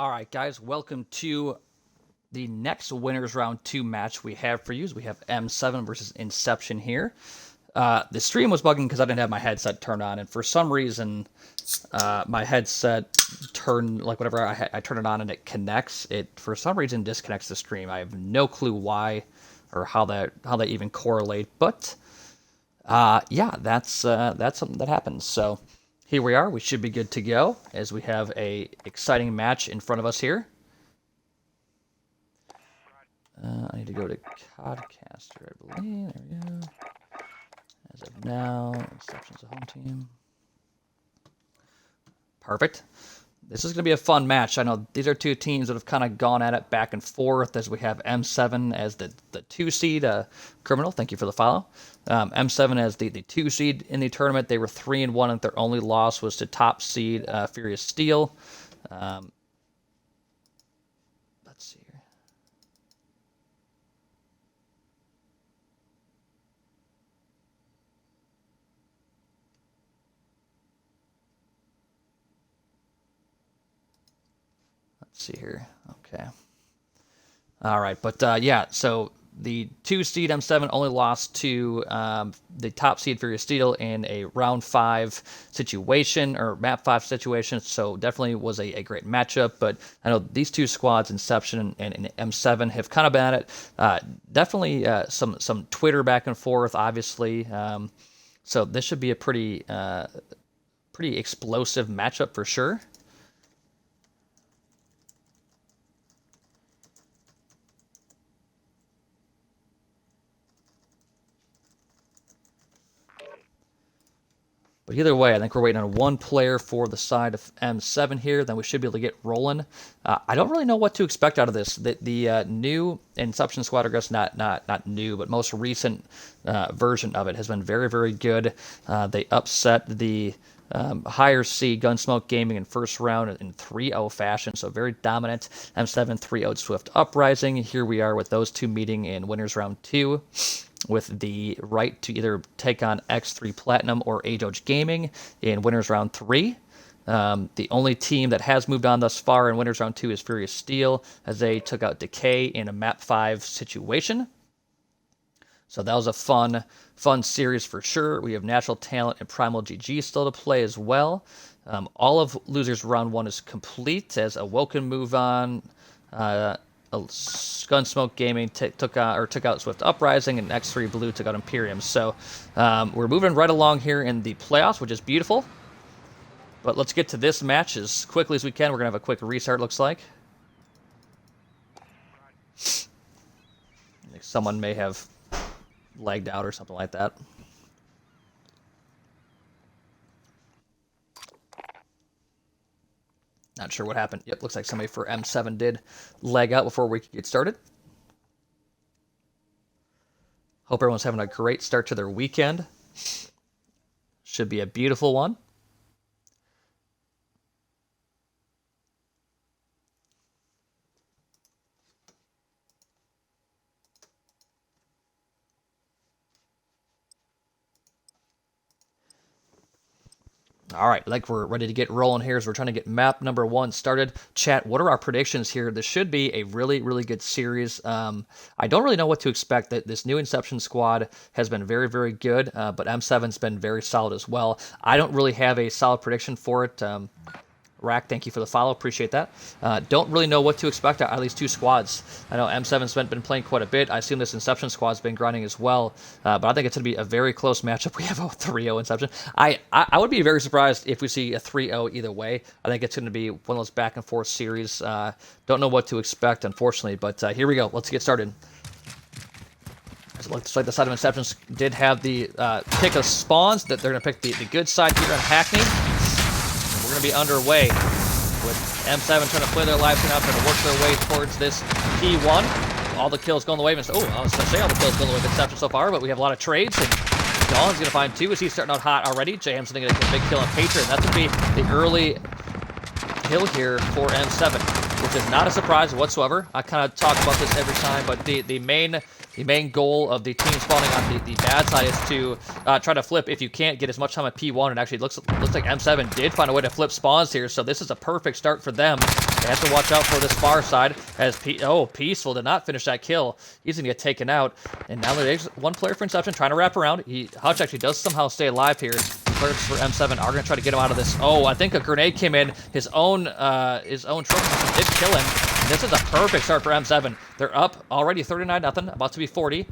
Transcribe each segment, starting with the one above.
All right, guys, welcome to the next Winners Round 2 match we have for you. We have M7 versus Inception here. The stream was bugging because I didn't have my headset turned on, and for some reason, my headset turned, like whenever I turn it on and it connects, it for some reason disconnects the stream. I have no clue why or how they even correlate, but yeah, that's something that happens. So here we are. We should be good to go as we have a exciting match in front of us here. I need to go to Codcaster, I believe. There we go. As of now, Inception's a home team. Perfect. This is going to be a fun match. I know these are two teams that have kind of gone at it back and forth as we have M7 as the 2 seed. Criminal, thank you for the follow. M7 as the 2 seed in the tournament. They were 3-1, and their only loss was to top seed Furious Steel. Let's see here. Let's see here. Okay. All right, but yeah, so the 2 seed M7 only lost to the top seed Furious Steel in a round 5 situation, or map 5 situation, so definitely was a great matchup. But I know these two squads, Inception and M7, have kind of been at it. Definitely some Twitter back and forth, obviously. So this should be a pretty explosive matchup for sure. But either way, I think we're waiting on one player for the side of M7 here. Then we should be able to get rolling. I don't really know what to expect out of this. The new Inception squad, I guess not new, but most recent version of it has been very, very good. They upset the higher seed Gunsmoke Gaming in first round in 3-0 fashion, so very dominant. M7 3-0'd Swift Uprising. Here we are with those two meeting in Winners Round 2. With the right to either take on S2 Platinum or Age Gaming in Winners Round 3. The only team that has moved on thus far in Winners Round 2 is Furious Steel, as they took out Decay in a Map 5 situation. So that was a fun series for sure. We have Natural Talent and Primal GG still to play as well. All of Losers Round 1 is complete, as Awoken move on. Gunsmoke Gaming took out Swift Uprising, and X3 Blue took out Imperium. So we're moving right along here in the playoffs, which is beautiful. But let's get to this match as quickly as we can. We're going to have a quick restart, looks like. I think someone may have lagged out or something like that. Not sure what happened. Yep, looks like somebody for M7 did lag out before we could get started. Hope everyone's having a great start to their weekend. Should be a beautiful one. All right, like we're ready to get rolling here as we're trying to get map number 1 started. Chat, what are our predictions here? This should be a really, really good series. I don't really know what to expect. This new Inception squad has been very, very good, but M7's been very solid as well. I don't really have a solid prediction for it. Rack, thank you for the follow. Appreciate that. Don't really know what to expect out of these two squads. I know M7's been playing quite a bit. I assume this Inception squad's been grinding as well. But I think it's going to be a very close matchup. We have a 3-0 Inception. I would be very surprised if we see a 3-0 either way. I think it's going to be one of those back and forth series. Don't know what to expect, unfortunately. But here we go. Let's get started. It looks like the side of Inception did have the pick of spawns. That they're going to pick the good side here on Hackney. We're going to be underway with M7 trying to play their lives now, trying to work their way towards this T1. All the kills going the way of I was going to say all the kills going the way of Inception so far, but we have a lot of trades, and Dawn's going to find 2 as he's starting out hot already. JM's going to get a big kill on Patron. That's going to be the early kill here for M7. which is not a surprise whatsoever. I kind of talk about this every time, but the main goal of the team spawning on the bad side is to try to flip. If you can't get as much time at P1, it actually looks like M7 did find a way to flip spawns here, so this is a perfect start for them. They have to watch out for this far side as Peaceful did not finish that kill. He's going to get taken out, and now there's one player for Inception trying to wrap around. Hutch actually does somehow stay alive here. Players for M7 are going to try to get him out of this. Oh, I think a grenade came in. His own trophy system did kill him. And this is a perfect start for M7. They're up already 39-0, about to be 40.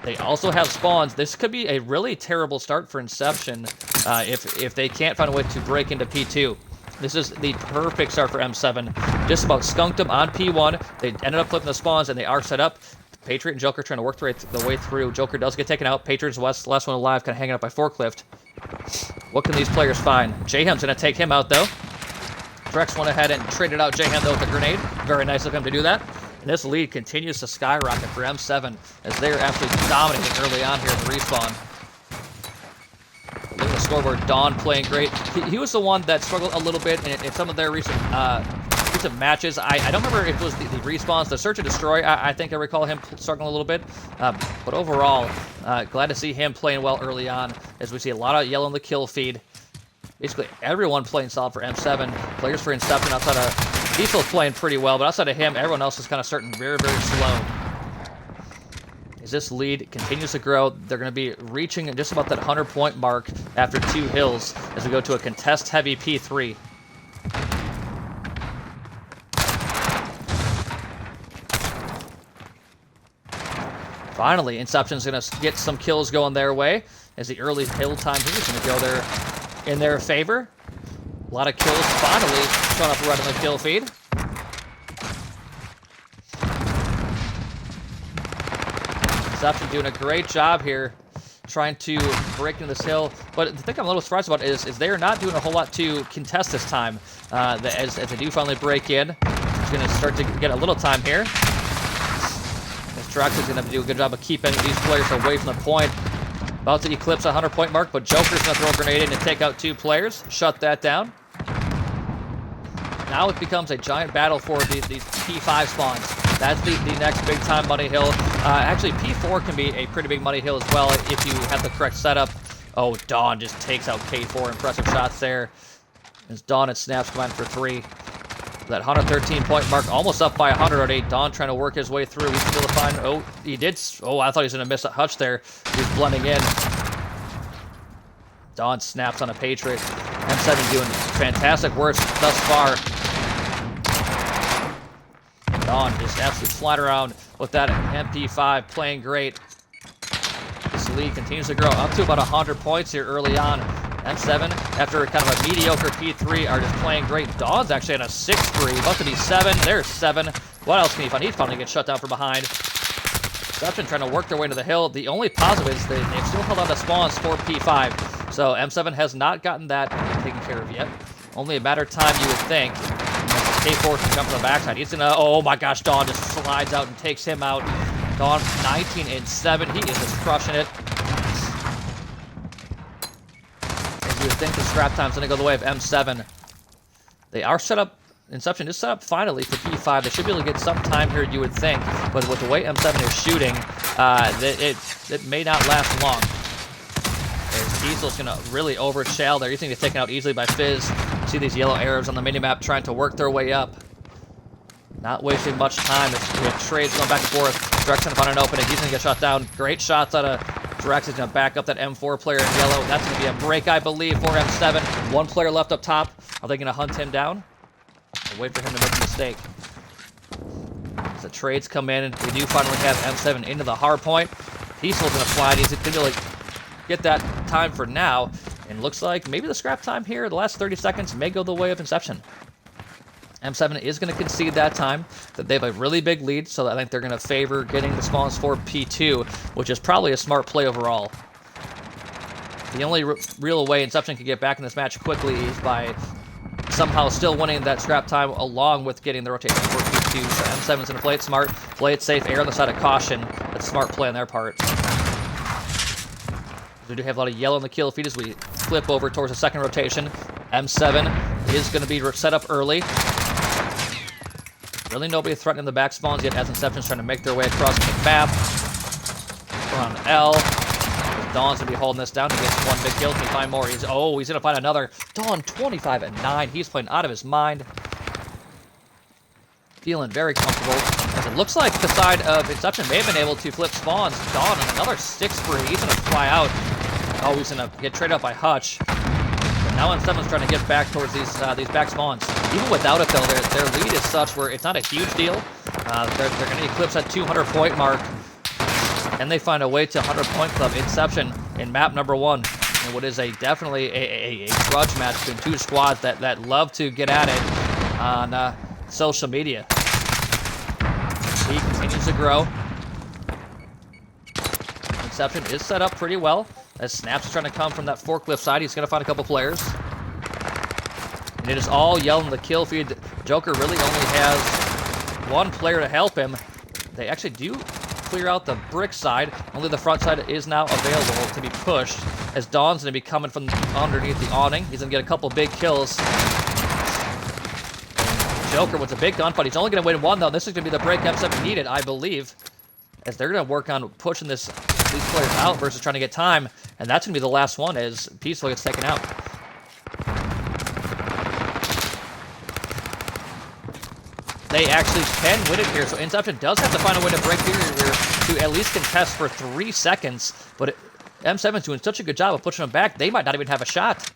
They also have spawns. This could be a really terrible start for Inception if they can't find a way to break into P2. This is the perfect start for M7. Just about skunked them on P1. They ended up flipping the spawns, and they are set up. Patriot and Joker trying to work the way through. Joker does get taken out. Patriot's the last one alive, kind of hanging up by forklift. What can these players find? Jayham's going to take him out, though. Drex went ahead and traded out Jayham, though, with a grenade. Very nice of him to do that. And this lead continues to skyrocket for M7 as they're absolutely dominating early on here in the respawn. Look at the scoreboard. Dawn playing great. He was the one that struggled a little bit in some of their recent matches. I don't remember if it was the respawns, the search and destroy. I think I recall him struggling a little bit. But overall, glad to see him playing well early on as we see a lot of yellow in the kill feed. Basically, everyone playing solid for M7. Players for Inception outside of Diesel's playing pretty well, but outside of him, everyone else is kind of starting very, very slow. As this lead continues to grow, they're going to be reaching just about that 100-point mark after 2 hills as we go to a contest-heavy P3. Finally, Inception's going to get some kills going their way as the early hill time here is going to go there in their favor. A lot of kills finally showing up right on the kill feed. Inception doing a great job here trying to break into this hill. But the thing I'm a little surprised about is they are not doing a whole lot to contest this time. As they do finally break in, it's going to start to get a little time here. Drax is going to have to do a good job of keeping these players away from the point. About to eclipse a 100-point mark, but Joker's going to throw a grenade in to take out 2 players. Shut that down. Now it becomes a giant battle for these P5 spawns. That's the next big-time money hill. Actually, P4 can be a pretty big money hill as well if you have the correct setup. Oh, Dawn just takes out K4. Impressive shots there. As Dawn and Snaps come in for 3. That 113-point mark, almost up by 100 already. Dawn trying to work his way through. He's still to find. Oh, he did. Oh, I thought he was going to miss a Hutch there. He's blending in. Dawn snaps on a Patriot. M7 doing fantastic work thus far. Dawn just absolutely flying around with that MP5, playing great. This lead continues to grow up to about 100 points here early on. M7, after kind of a mediocre P3, are just playing great. Dawn's actually on a 6-3, about to be 7. There's 7. What else can he find? He's finally get shut down from behind. Inception trying to work their way into the hill. The only positive is they've still held on to spawns for P5. So M7 has not gotten that taken care of yet. Only a matter of time, you would think. K4 can come from the backside. He's gonna, oh my gosh, Dawn just slides out and takes him out. Dawn 19-7. He is just crushing it. You would think the scrap time's going to go the way of M7. They are set up. Inception is set up finally for P5. They should be able to get some time here, you would think. But with the way M7 is shooting, it may not last long. As Diesel's going to really overshell there. He's going to get taken out easily by Fizz. See these yellow arrows on the minimap trying to work their way up. Not wasting much time. It's, we have trades going back and forth. Drex going to find an opening. He's going to get shot down. Great shots out of Drex. Is going to back up that M4 player in yellow. That's going to be a break, I believe, for M7. 1 player left up top. Are they going to hunt him down? Or wait for him to make a mistake. As the trades come in, and we do finally have M7 into the hard point. Peaceful's going to fly. He's going to really get that time for now. And looks like maybe the scrap time here, the last 30 seconds, may go the way of Inception. M7 is going to concede that time, that they have a really big lead, so I think they're going to favor getting the spawns for P2, which is probably a smart play overall. The only real way Inception can get back in this match quickly is by somehow still winning that scrap time along with getting the rotation for P2. So M7's going to play it smart, play it safe, err on the side of caution. That's a smart play on their part. We do have a lot of yellow in the kill feed as we flip over towards the second rotation. M7 is going to be set up early. Really nobody threatening the back spawns yet as Inception's trying to make their way across the map. We're on L. Dawn's going to be holding this down. He gets one big kill. Can he find more? He's going to find another. Dawn, 25 and 9. He's playing out of his mind. Feeling very comfortable. As it looks like the side of Inception may have been able to flip spawns. Dawn on another 6 free. He's going to fly out. Oh, he's going to get traded up by Hutch. But now Inception's trying to get back towards these back spawns. Even without it, though, their lead is such where it's not a huge deal. They're going to eclipse that 200-point mark. And they find a way to 100-point club Inception in map number 1. And what is definitely a grudge match between two squads that love to get at it on social media. He continues to grow. Inception is set up pretty well. As Snaps is trying to come from that forklift side, he's going to find a couple players. And it is all yelling the kill feed. Joker really only has one player to help him. They actually do clear out the brick side. Only the front side is now available to be pushed. As Dawn's going to be coming from underneath the awning. He's going to get a couple big kills. Joker with a big gunfight. He's only going to win one, though. This is going to be the break M7 needed, I believe. As they're going to work on pushing these players out versus trying to get time. And that's going to be the last one as Peaceful gets taken out. They actually can win it here. So Inception does have to find a way to break through here to at least contest for 3 seconds. But M7's doing such a good job of pushing them back, they might not even have a shot.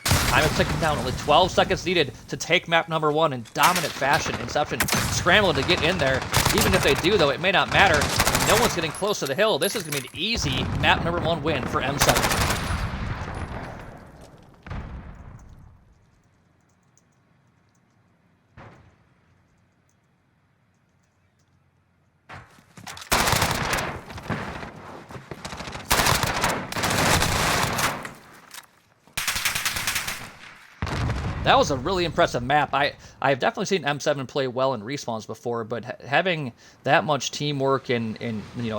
Time is ticking down. Only 12 seconds needed to take map number 1 in dominant fashion. Inception scrambling to get in there. Even if they do, though, it may not matter. No one's getting close to the hill. This is going to be an easy map number 1 win for M7. That was a really impressive map. I've definitely seen M7 play well in respawns before, but having that much teamwork and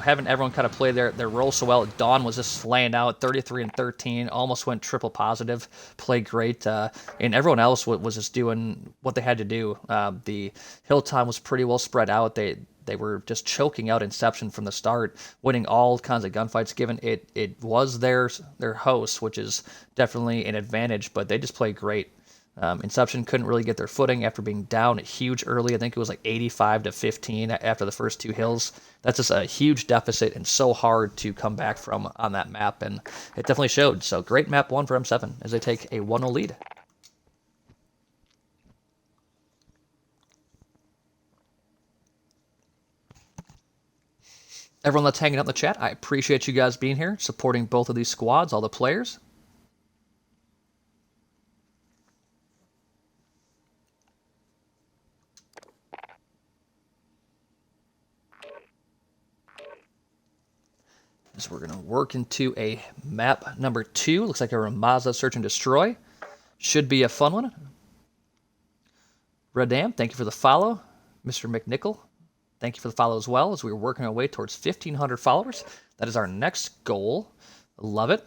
having everyone kind of play their role so well. Dawn was just slaying out 33 and 13, almost went triple positive, played great, and everyone else was just doing what they had to do. The hill time was pretty well spread out. They were just choking out Inception from the start, winning all kinds of gunfights, given it was their host, which is definitely an advantage, but they just played great. Inception couldn't really get their footing after being down huge early. I think it was like 85 to 15 after the first 2 hills. That's just a huge deficit and so hard to come back from on that map, and it definitely showed. So great map 1 for M7 as they take a 1-0 lead. Everyone that's hanging out in the chat, I appreciate you guys being here, supporting both of these squads, all the players. So we're going to work into a map number 2. Looks like a Ramaza Search and Destroy. Should be a fun one. Redam, thank you for the follow. Mr. McNichol, thank you for the follow as well, as we're working our way towards 1,500 followers. That is our next goal. Love it.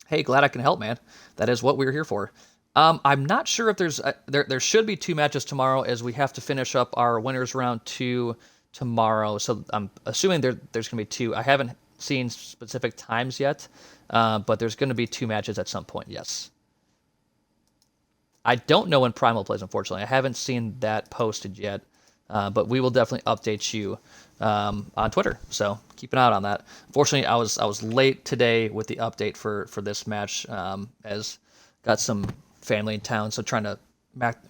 Hey, glad I can help, man. That is what we're here for. I'm not sure if there's... there should be 2 matches tomorrow, as we have to finish up our winners round 2 tomorrow, so I'm assuming there's going to be 2. I haven't seen specific times yet, but there's going to be 2 matches at some point, yes. I don't know when Primal plays, unfortunately. I haven't seen that posted yet, but we will definitely update you on Twitter, so keep an eye out on that. Unfortunately, I was late today with the update for this match, as got some family in town, so trying to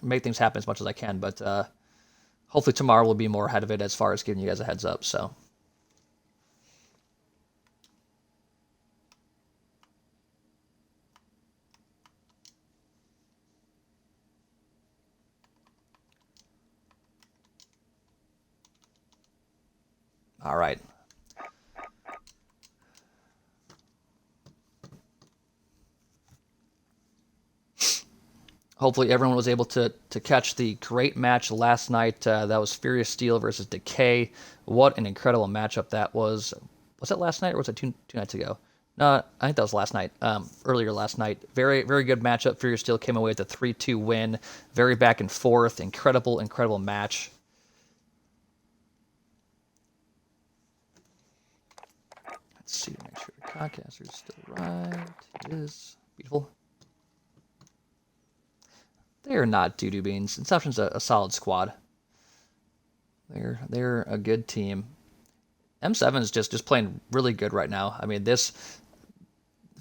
make things happen as much as I can, but hopefully tomorrow we'll be more ahead of it as far as giving you guys a heads up, so. All right. Hopefully everyone was able to catch the great match last night. That was Furious Steel versus Decay. What an incredible matchup that was. Was it last night or was it two nights ago? I think that was last night. Earlier last night. Very, very good matchup. Furious Steel came away with a 3-2 win. Very back and forth. Incredible, incredible match. Let's see to make sure the Concaster is still right. It is. Beautiful. They are not doo-doo beans. Inception's a solid squad. They're a good team. M7 is just playing really good right now. I mean, this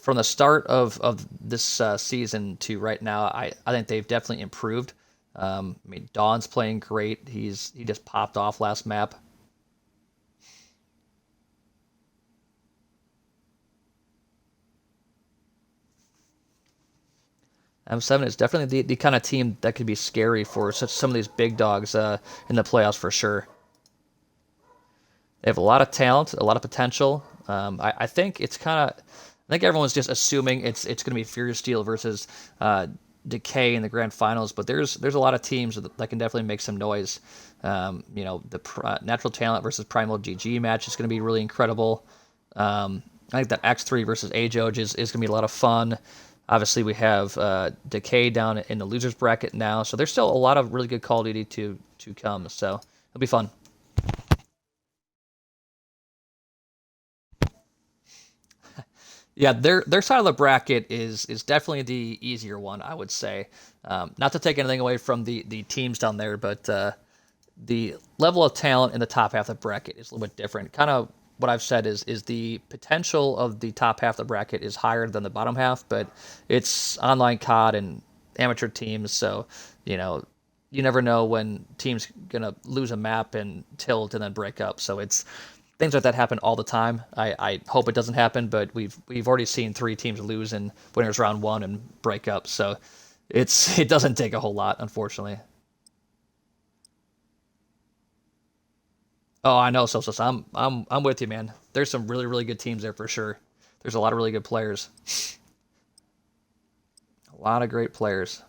from the start of this season to right now, I think they've definitely improved. I mean, Dawn's playing great. He just popped off last map. M7 is definitely the kind of team that could be scary for some of these big dogs in the playoffs for sure. They have a lot of talent, a lot of potential. I think it's kind of, I think everyone's just assuming it's going to be Furious Steel versus Decay in the grand finals, but there's a lot of teams that can definitely make some noise. You know, the Natural Talent versus Primal GG match is going to be really incredible. I think that X3 versus Ajoge is going to be a lot of fun. Obviously, we have Decay down in the losers bracket now, so there's still a lot of really good Call of Duty to come. So it'll be fun. Yeah, their side of the bracket is definitely the easier one, I would say. Not to take anything away from the teams down there, but the level of talent in the top half of the bracket is a little bit different. Kind of what I've said is the potential of the top half of the bracket is higher than the bottom half, but it's online COD and amateur teams, so you know you never know when teams gonna lose a map and tilt and then break up. So it's things like that happen all the time. I hope it doesn't happen, but we've already seen 3 teams lose in winners round 1 and break up. So it doesn't take a whole lot, unfortunately. Oh, I know, so I'm with you, man. There's some really really good teams there for sure. There's a lot of really good players. A lot of great players.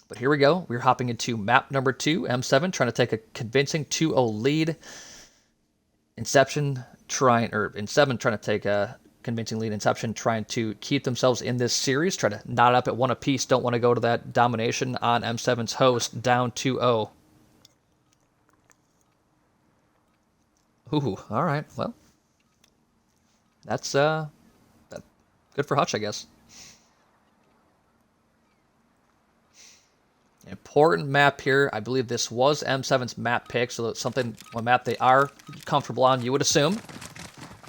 But here we go. We're hopping into map number 2, M7, trying to take a convincing 2-0 lead. Inception trying to take a convincing lead. Inception trying to keep themselves in this series, try to knot up at 1 apiece. Don't want to go to that domination on M7's host, down 2-0. Ooh, all right. Well, that's good for Hutch, I guess. Important map here. I believe this was M7's map pick, so it's a map they are comfortable on, you would assume.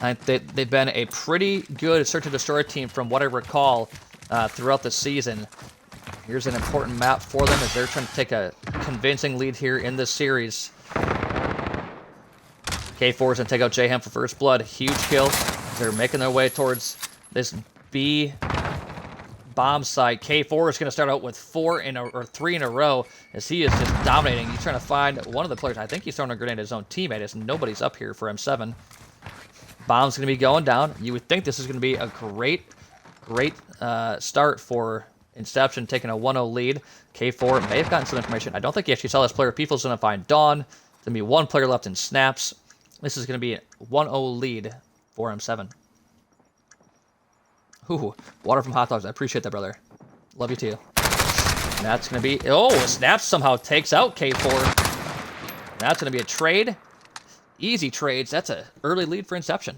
I think they've been a pretty good search and destroy team from what I recall throughout the season. Here's an important map for them as they're trying to take a convincing lead here in this series. K4 is going to take out J-Ham for first blood. Huge kill. They're making their way towards this B bomb site. K4 is going to start out with 3 in a row as he is just dominating. He's trying to find one of the players. I think he's throwing a grenade at his own teammate as nobody's up here for M7. Bomb's going to be going down. You would think this is going to be a great start for Inception, taking a 1-0 lead. K4 may have gotten some information. I don't think he actually saw this player. People's going to find Dawn. There's going to be 1 player left in Snaps. This is going to be a 1-0 lead for M7. Ooh, water from hot dogs. I appreciate that, brother. Love you too. And that's going to be... Oh, Snaps somehow takes out K4. That's going to be a trade. Easy trades. That's an early lead for Inception.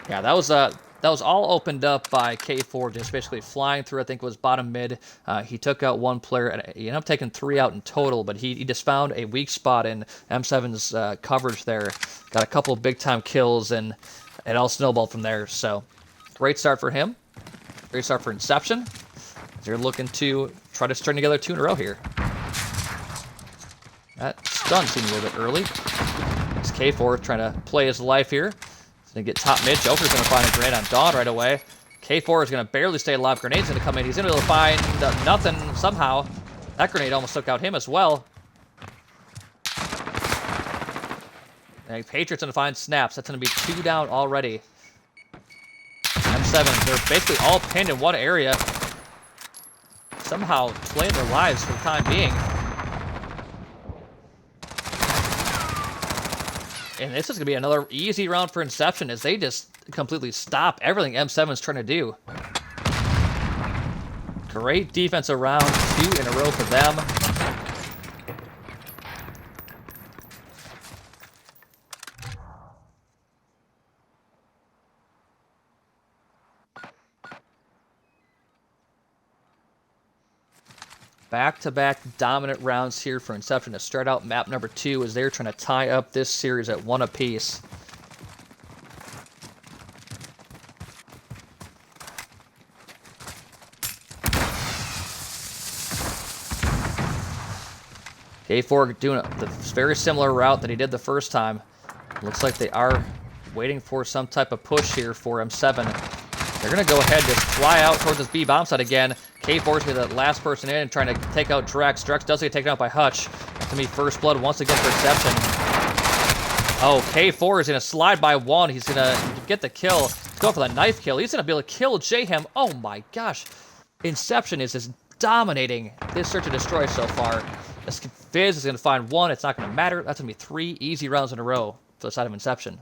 Yeah, that was all opened up by K4, just basically flying through. I think it was bottom mid. He took out 1 player, and he ended up taking 3 out in total, but he just found a weak spot in M7's coverage there. Got a couple of big-time kills, and it all snowballed from there. So, great start for him. Great start for Inception. They're looking to try to string together 2 in a row here. That stun seemed a little bit early. It's K4 trying to play his life here. He's going to get top mid. Joker's going to find a grenade on Dawn right away. K4 is going to barely stay alive. Grenade's going to come in. He's going to be able to find nothing somehow. That grenade almost took out him as well. And Patriot's going to find Snaps. That's going to be 2 down already. M7, they're basically all pinned in one area. Somehow playing their lives for the time being. And this is going to be another easy round for Inception as they just completely stop everything M7 is trying to do. Great defensive round, 2 in a row for them. Back-to-back dominant rounds here for Inception to start out map number 2 as they're trying to tie up this series at 1 apiece. K4 doing the very similar route that he did the first time. Looks like they are waiting for some type of push here for M7. They're going to go ahead and just fly out towards this B bomb site again. K4 is going to be the last person in and trying to take out Drex. Drex does get taken out by Hutch. It's going to be first blood once again for Inception. Oh, K4 is going to slide by 1. He's going to get the kill. He's going for the knife kill. He's going to be able to kill Jayhem. Oh my gosh. Inception is just dominating this search and destroy so far. This Fizz is going to find 1. It's not going to matter. That's going to be 3 easy rounds in a row for the side of Inception.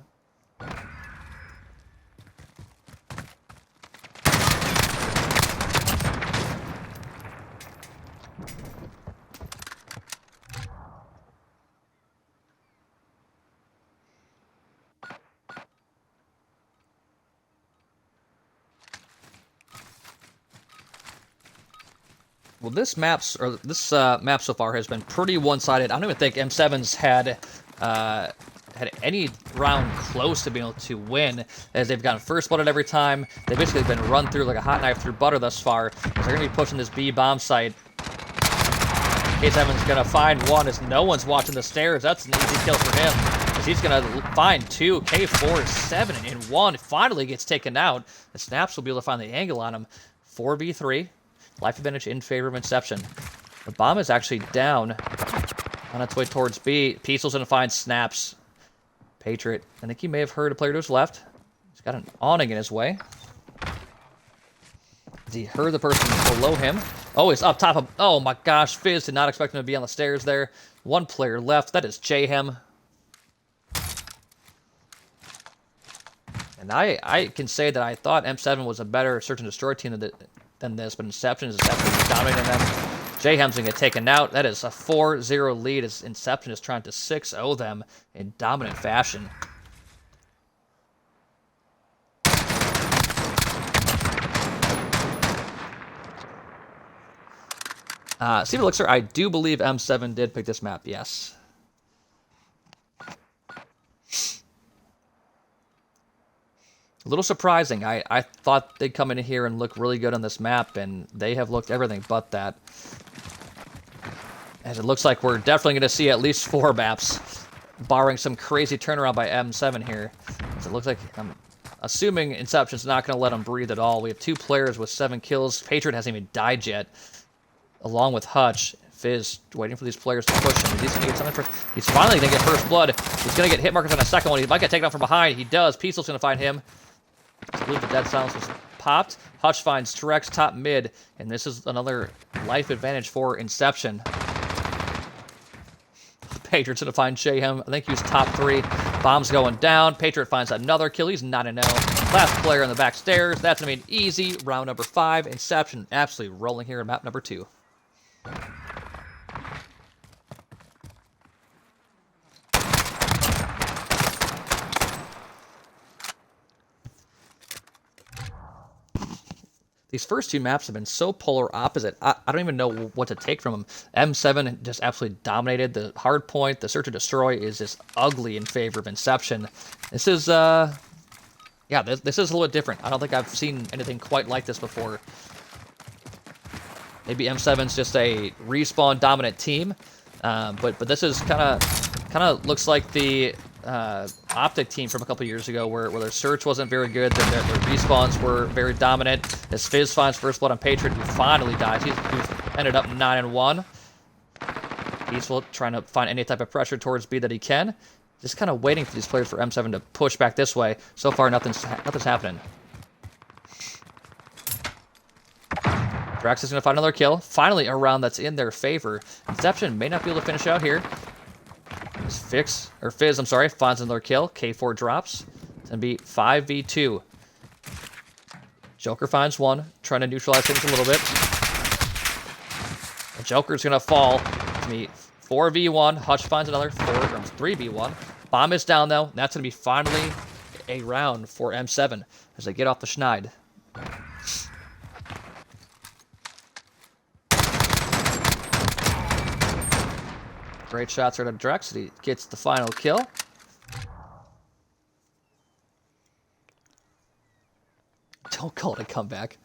Well, this map so far has been pretty one-sided. I don't even think M7's had any round close to being able to win, as they've gotten first blooded every time. They've basically been run through like a hot knife through butter thus far. So they're going to be pushing this B bomb site. K7's going to find 1 as no one's watching the stairs. That's an easy kill for him, as he's going to find 2. K4 is 7 and 1. Finally gets taken out. The Snaps will be able to find the angle on him. 4v3. Life advantage in favor of Inception. The bomb is actually down on its way towards B. Peaceful's going to find Snaps. Patriot, I think he may have heard a player to his left. He's got an awning in his way. He heard the person below him. Oh, he's up top of... Oh my gosh, Fizz did not expect him to be on the stairs there. 1 player left. That is Jayhem. And I can say that I thought M7 was a better search and destroy team than this, but Inception is absolutely dominating them. Jayhem's going to get taken out. That is a 4-0 lead as Inception is trying to 6-0 them in dominant fashion. See what looks like. I do believe M7 did pick this map, yes. A little surprising. I thought they'd come in here and look really good on this map, and they have looked everything but that. As it looks like we're definitely going to see at least 4 maps, barring some crazy turnaround by M7 here. As it looks like, I'm assuming Inception's not going to let them breathe at all. We have 2 players with 7 kills. Patriot hasn't even died yet, along with Hutch. Fizz waiting for these players to push him. He's going to get something for... He's finally going to get first blood. He's going to get hit markers on a second one. He might get taken out from behind. He does. Peaceful's going to find him. I believe the dead silence was popped. Hutch finds Trex top mid, and this is another life advantage for Inception. Patriot's going to find Jayhem. I think he was top 3. Bomb's going down. Patriot finds another kill. He's 9-0. Last player on the back stairs. That's going to be an easy round number 5. Inception absolutely rolling here in map number 2. These first 2 maps have been so polar opposite. I don't even know what to take from them. M7 just absolutely dominated. The hard point, the search and destroy is just ugly in favor of Inception. This is, yeah, this is a little bit different. I don't think I've seen anything quite like this before. Maybe M7's just a respawn dominant team, but this is kind of looks like the Optic team from a couple years ago, where their search wasn't very good, their respawns were very dominant. As Fizz finds first blood on Patriot, who finally dies. He ended up 9-1. Peaceful trying to find any type of pressure towards B that he can. Just kind of waiting for these players for M7 to push back this way. So far, nothing's happening. Drax is going to find another kill. Finally, a round that's in their favor. Inception may not be able to finish out here. Fizz, I'm sorry, finds another kill. K4 drops. It's going to be 5v2. Joker finds one, trying to neutralize things a little bit. The Joker's going to fall. It's going to be 4v1. Hutch finds another. 3v1. Bomb is down, though. And that's going to be finally a round for M7 as they get off the schneid. Great shots right at Drex. He gets the final kill. Don't call it a comeback.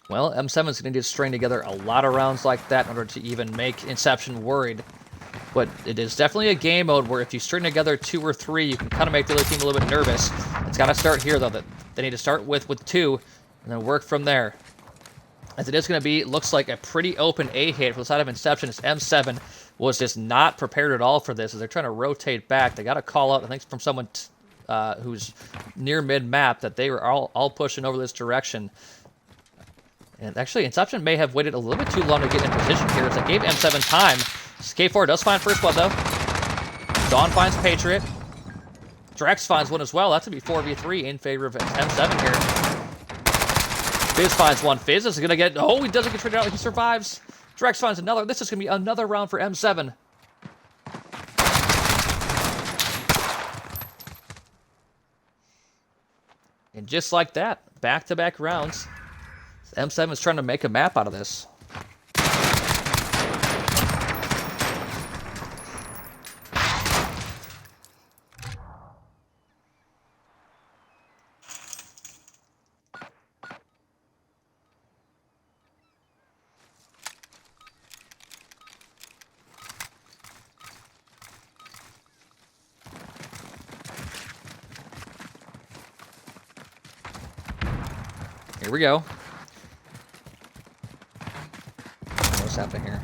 Well, M7's going to need to string together a lot of rounds like that in order to even make Inception worried. But it is definitely a game mode where if you string together 2 or 3, you can kind of make the other team a little bit nervous. It's got to start here, though. That they need to start with 2 and then work from there. As it is going to be, looks like a pretty open A hit for the side of Inception. As M7 was just not prepared at all for this as they're trying to rotate back. They got a call out, I think, from someone who's near mid-map that they were all pushing over this direction. And actually, Inception may have waited a little bit too long to get in position here as they gave M7 time. K4 does find first blood, though. Dawn finds Patriot. Drex finds one as well. That's going to be 4v3 in favor of M7 here. Fizz finds one. Fizz is going to get... Oh, he doesn't get traded out. He survives. Drex finds another. This is going to be another round for M7. And just like that, back-to-back rounds. M7 is trying to make a map out of this. Here we go. What's happening here?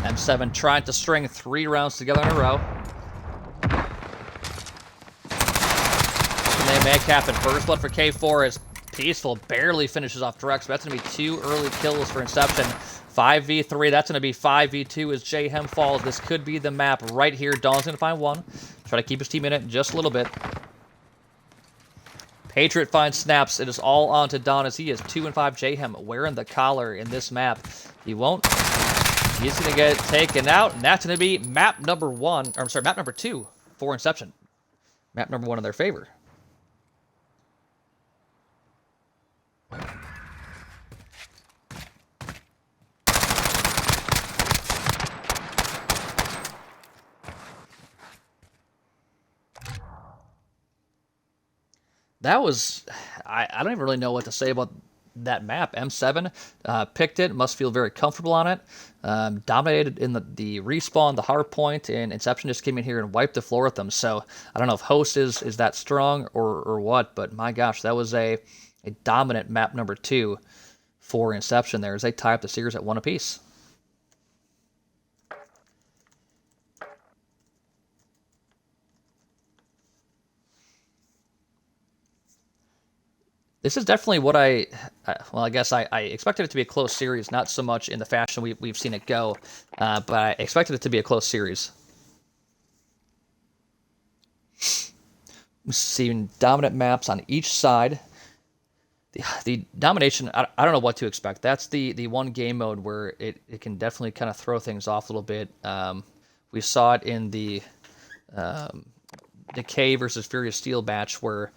M7 trying to string 3 rounds together in a row. And they make happen. First blood for K4 is Peaceful. Barely finishes off Drex. But that's going to be 2 early kills for Inception. 5v3. That's going to be 5v2 as J-Hem falls. This could be the map right here. Dawn's going to find one. Try to keep his team in it just a little bit. Patriot finds snaps. It is all on to Dawn as he is 2 and 5. J-Hem wearing the collar in this map. He won't. He's going to get taken out, and that's going to be map number 1. Or I'm sorry, map number 2 for Inception. Map number 1 in their favor. That was, I don't even really know what to say about that map. M7 picked it, must feel very comfortable on it. Dominated in the respawn, the hard point, and Inception just came in here and wiped the floor with them. So I don't know if Host is that strong or what, but my gosh, that was a dominant map number 2 for Inception there as they tie up the series at 1 apiece. This is definitely what I guess I expected it to be a close series, not so much in the fashion we've seen it go, but I expected it to be a close series. We've seen dominant maps on each side. The domination, I don't know what to expect. That's the one game mode where it can definitely kind of throw things off a little bit. We saw it in the Decay versus Furious Steel match where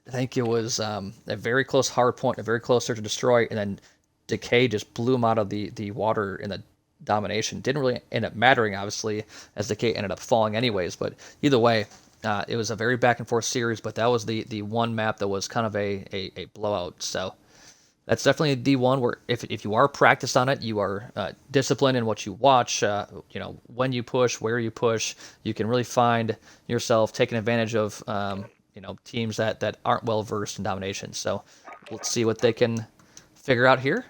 I think it was a very close hard point, a very close search and destroy, and then Decay just blew him out of the water in the domination. Didn't really end up mattering, obviously, as Decay ended up falling anyways. But either way, it was a very back and forth series. But that was the one map that was kind of a blowout. So that's definitely the one where if you are practiced on it, you are disciplined in what you watch. When you push, where you push, you can really find yourself taking advantage of. Teams that aren't well versed in domination. So let's see what they can figure out here.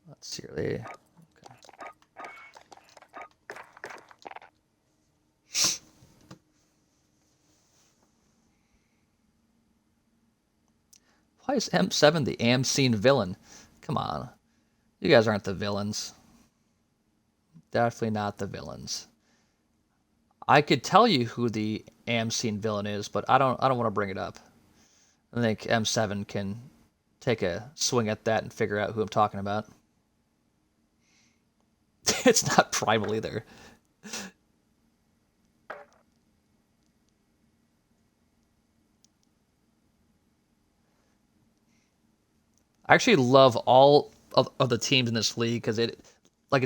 Let's see. Okay. Why is M7 the am seen villain? Come on. You guys aren't the villains. Definitely not the villains. I could tell you who the am seen villain is, but I don't want to bring it up. I think M7 can take a swing at that and figure out who I'm talking about. It's not Primal either. I actually love all of the teams in this league because it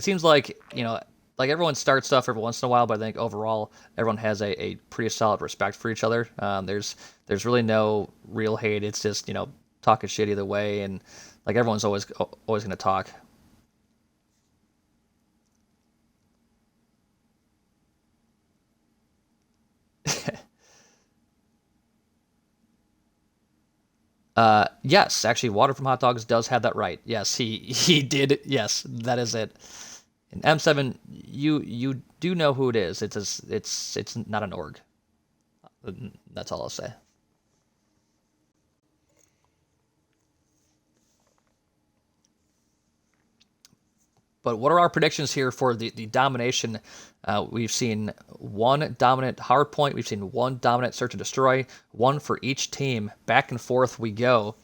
seems like, you know, like everyone starts stuff every once in a while, but I think overall everyone has a pretty solid respect for each other. There's really no real hate. It's just, you know, talking shit either way, and like everyone's always going to talk. Yes, actually, Water from Hot Dogs does have that right. Yes, he did. Yes, that is it. In M7, you do know who it is. It's not an org. That's all I'll say. But what are our predictions here for the domination? We've seen one dominant hardpoint. We've seen one dominant search and destroy. One for each team. Back and forth we go.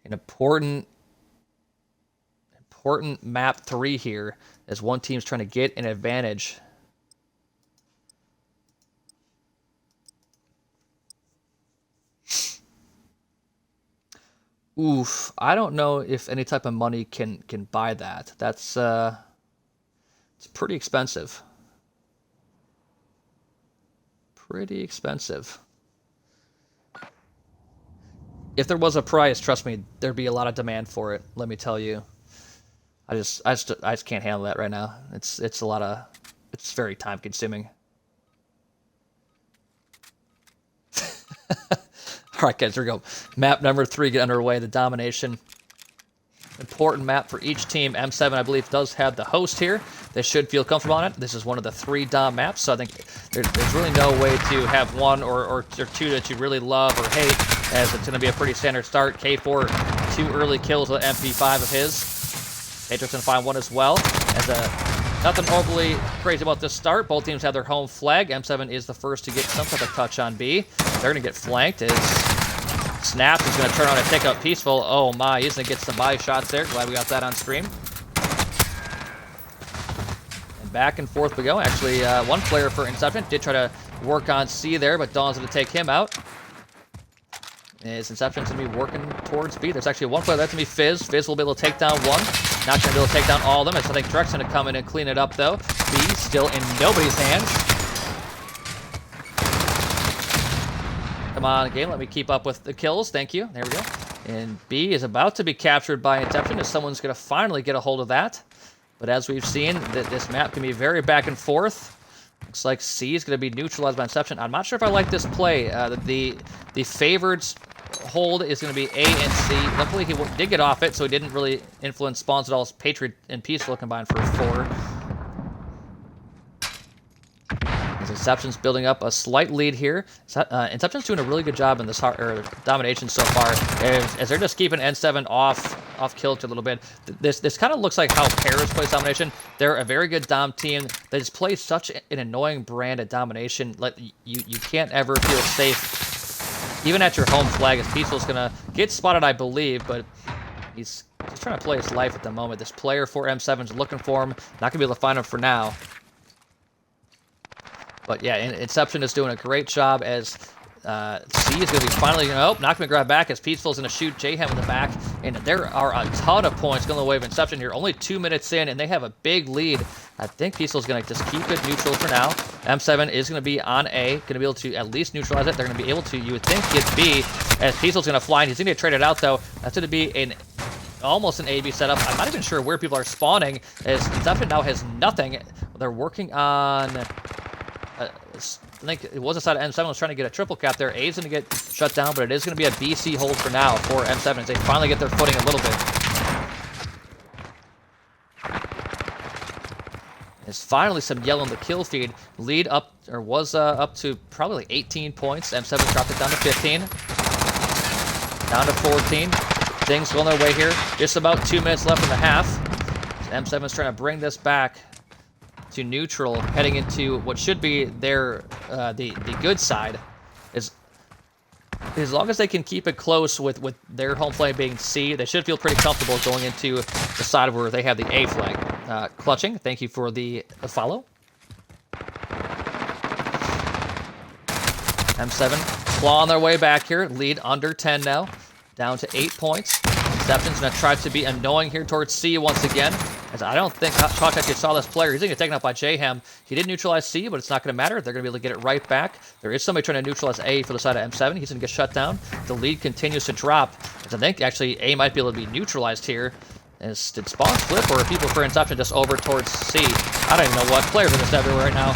An important map 3 here as one team's trying to get an advantage. Oof, I don't know if any type of money can buy that. That's it's pretty expensive. Pretty expensive. If there was a price, trust me, there'd be a lot of demand for it. Let me tell you. I just can't handle that right now. It's a lot of, it's very time consuming. All right, guys, here we go. Map number 3 get underway. The domination. Important map for each team. M7, I believe, does have the host here. They should feel comfortable on it. This is one of the 3 dom maps, so I think there's really no way to have one or 2 that you really love or hate, as it's going to be a pretty standard start. K4, 2 early kills with MP5 of his. Patriot's going to find one as well. As nothing overly crazy about this start. Both teams have their home flag. M7 is the first to get some type of touch on B. They're going to get flanked as Snaps is going to turn on and pick up Peaceful. Oh my, he's going to get some body shots there. Glad we got that on stream. And back and forth we go. Actually, one player for Inception did try to work on C there, but Dawn's going to take him out. As Inception's going to be working towards B. There's actually one player that's going to be Fizz. Fizz will be able to take down one. Not going to be able to take down all of them. As I think Drek's going to come in and clean it up, though. B still in nobody's hands. Come on, game. Let me keep up with the kills. Thank you. There we go. And B is about to be captured by Inception, as someone's going to finally get a hold of that. But as we've seen, this map can be very back and forth. Looks like C is going to be neutralized by Inception. I'm not sure if I like this play. The favored hold is going to be A and C. Luckily, he did get off it, so he didn't really influence spawns at all. Patriot and Peaceful combined for 4. As Inception's building up a slight lead here. Inception's doing a really good job in this domination so far, as they're just keeping N7 off kilter a little bit. This kind of looks like how Paris plays domination. They're a very good dom team. They just play such an annoying brand of domination. Like you can't ever feel safe, even at your home flag. As Peaceful's gonna get spotted, I believe, but he's just trying to play his life at the moment. This player for M7's looking for him. Not gonna be able to find him for now. But yeah, Inception is doing a great job as C is going to be finally, not going to grab back as Peaceful is going to shoot Jayhem in the back. And there are a ton of points going the way of Inception here. Only 2 minutes in, and they have a big lead. I think Peaceful is going to just keep it neutral for now. M7 is going to be on A, going to be able to at least neutralize it. They're going to be able to, you would think, get B, as Peaceful's going to fly, and he's going to get traded out, though. That's going to be almost an A-B setup. I'm not even sure where people are spawning, as Inception now has nothing. They're working on... I think it was a side of M7 was trying to get a triple cap there. A's going to get shut down, but it is going to be a BC hold for now for M7 as they finally get their footing a little bit. There's finally some yellow in the kill feed. Lead up, or was up to probably like 18 points. M7 dropped it down to 15. Down to 14. Things going their way here. Just about 2 minutes left in the half. M7's trying to bring this back to neutral, heading into what should be their the good side. As long as they can keep it close with their home flag being C, they should feel pretty comfortable going into the side where they have the A flag. Clutching, thank you for the follow. M7 clawing their way back here. Lead under 10 now. Down to 8 points. Inception's going to try to be annoying here towards C once again. As I don't think Chalk actually saw this player. He's going to get taken out by J-Ham. He did neutralize C, but it's not going to matter. They're going to be able to get it right back. There is somebody trying to neutralize A for the side of M7. He's going to get shut down. The lead continues to drop. As I think actually A might be able to be neutralized here. As did Spawn flip, or are people for Inception just over towards C? I don't even know what. Players are just everywhere right now.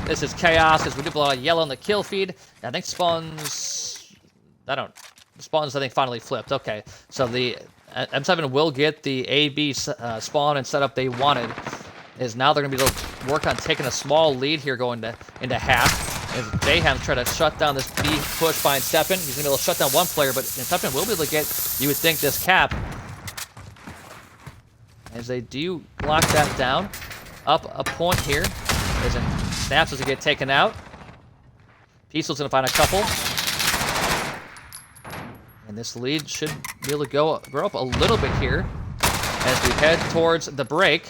This is chaos because we do a lot of yellow in the kill feed. I think Spawn's... Spawn's, I think, finally flipped. Okay, so the M7 will get the A-B spawn and setup they wanted. Is now they're going to be able to work on taking a small lead here going into half. As Mayhem try to shut down this B push by Inception. He's going to be able to shut down one player, but Inception will be able to get, you would think, this cap. As they do lock that down. Up a point here. As Snaps as they get taken out. Peaceful's going to find a couple. And this lead should be able to grow up a little bit here as we head towards the break.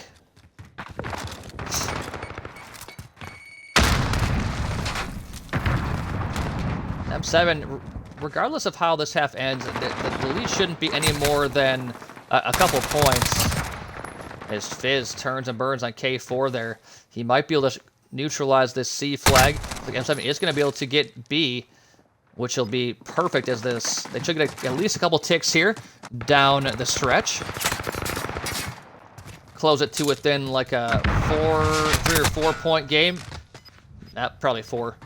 M7, regardless of how this half ends, the lead shouldn't be any more than a couple points. As Fizz turns and burns on K4 there, he might be able to neutralize this C flag. Like M7 is going to be able to get B, which will be perfect as this. They should get at least a couple ticks here down the stretch. Close it to within like a 3 or 4 point game. Probably 4.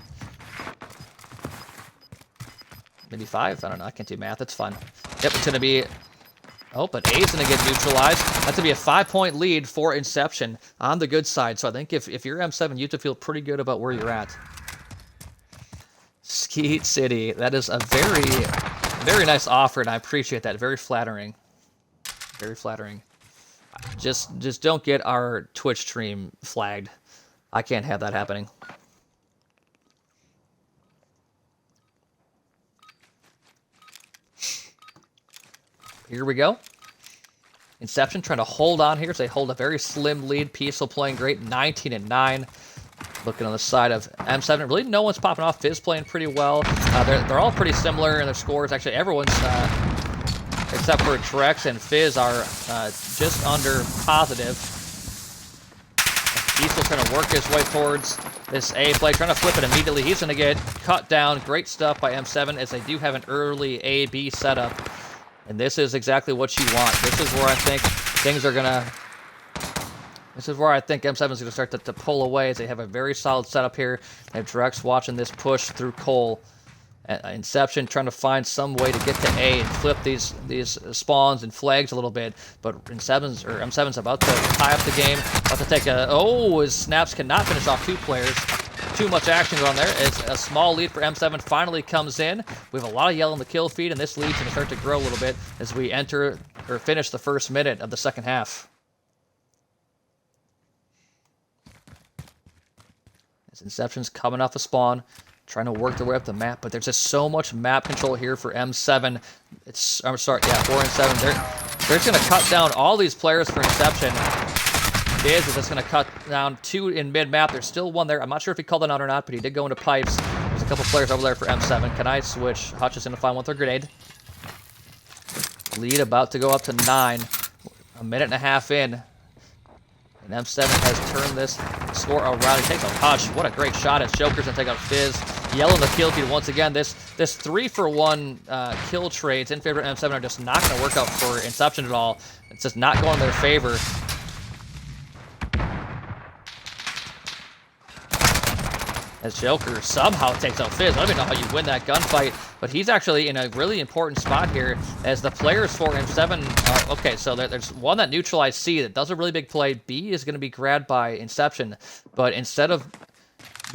Maybe 5. I don't know. I can't do math. It's fun. Yep, it's going to be... Oh, but A's going to get neutralized. That's going to be a 5-point lead for Inception on the good side. So I think if you're M7, you have to feel pretty good about where you're at. Skeet City. That is a very, very nice offer, and I appreciate that. Very flattering. Very flattering. Just don't get our Twitch stream flagged. I can't have that happening. Here we go. Inception trying to hold on here. So they hold a very slim lead. Peaceful playing great. 19-9. Looking on the side of M7. Really no one's popping off. Fizz playing pretty well. They're all pretty similar in their scores. Actually, everyone's, except for Trex and Fizz, are just under positive. Peaceful trying to work his way towards this A play. Trying to flip it immediately. He's going to get cut down. Great stuff by M7 as they do have an early A-B setup. And this is exactly what you want. This is where I think things are going to... This is where I think M7 is going to start to pull away as they have a very solid setup here. They have Drex watching this push through Cole. Inception trying to find some way to get to A and flip these spawns and flags a little bit. But M7's about to tie up the game. About to take a... Oh, his snaps cannot finish off 2 players. Too much action going on there. It's a small lead for M7 finally comes in. We have a lot of yellow in the kill feed, and this lead's going to start to grow a little bit as we enter or finish the first minute of the second half. As Inception's coming off a spawn, trying to work their way up the map, but there's just so much map control here for M7. For N7. They're just going to cut down all these players for Inception. Is just going to cut down 2 in mid-map. There's still 1 there. I'm not sure if he called it out or not, but he did go into pipes. There's a couple players over there for M7. Can I switch? Hutch is going to find one with their grenade. Lead about to go up to 9. A minute and a half in. And M7 has turned this score around. He takes out Hutch. What a great shot. As Joker's going to take out Fizz. Yellow in the kill feed once again. This 3-for-1 kill trades in favor of M7 are just not going to work out for Inception at all. It's just not going in their favor. As Joker somehow takes out Fizz. I don't even know how you win that gunfight, but he's actually in a really important spot here as the players for M7 are... Okay, so there's one that neutralized C that does a really big play. B is going to be grabbed by Inception, but instead of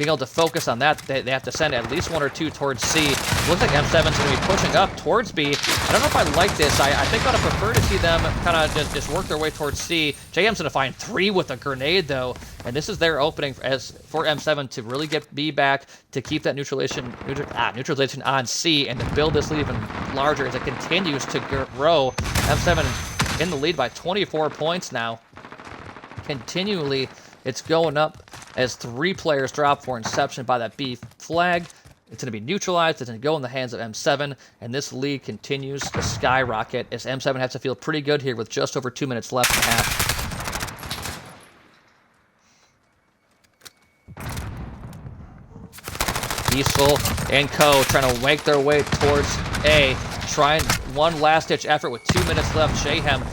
being able to focus on that, they have to send at least 1 or 2 towards C. Looks like M7's going to be pushing up towards B. I don't know if I like this. I think I'd prefer to see them kind of just work their way towards C. JM's going to find 3 with a grenade, though, and this is their opening for M7 to really get B back, to keep that neutralization on C, and to build this lead even larger as it continues to grow. M7 in the lead by 24 points now. Continually, it's going up as 3 players drop for Inception by that B flag. It's going to be neutralized. It's going to go in the hands of M7, and this lead continues to skyrocket as M7 has to feel pretty good here with just over 2 minutes left in the half. Peaceful and Co. trying to wank their way towards A. Trying one last-ditch effort with 2 minutes left. Jayhem.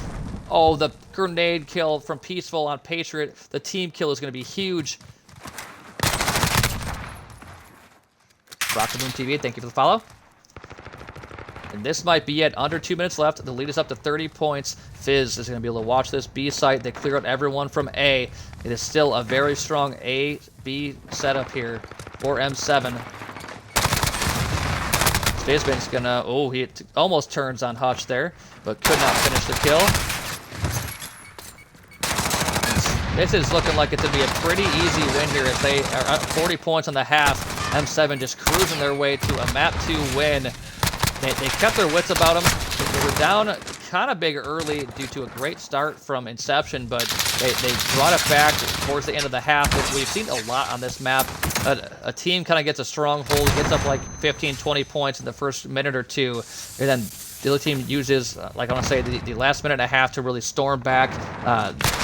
Oh, the grenade kill from Peaceful on Patriot. The team kill is going to be huge. Rocketboom TV, thank you for the follow. And this might be it. Under 2 minutes left. The lead is up to 30 points. Fizz is going to be able to watch this B site. They clear out everyone from A. It is still a very strong A-B setup here for M7. Fizbin's going to... Oh, he almost turns on Hutch there, but could not finish the kill. This is looking like it's going to be a pretty easy win here as they are at 40 points on the half. M7 just cruising their way to a map 2 win. They kept their wits about them. They were down kind of big early due to a great start from Inception, but they brought it back towards the end of the half, which we've seen a lot on this map. A team kind of gets a stronghold, gets up like 15, 20 points in the first minute or two, and then the other team uses, like I want to say, the last minute and a half to really storm back,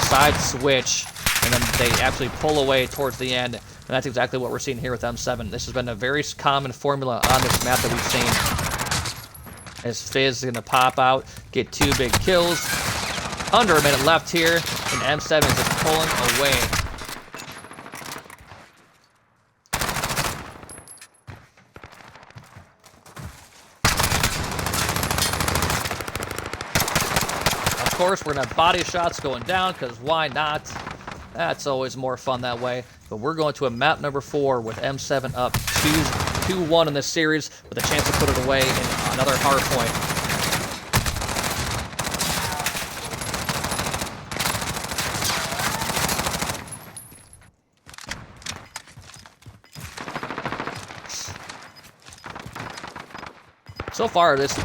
side switch, and then they actually pull away towards the end. And that's exactly what we're seeing here with M7. This has been a very common formula on this map that we've seen. As Fizz is going to pop out, get 2 big kills. Under a minute left here, and M7 is just pulling away. Of course, we're going to have body shots going down, because why not? That's always more fun that way. But we're going to a map number 4 with M7 up 2-1 in this series with a chance to put it away in another hard point. So far, this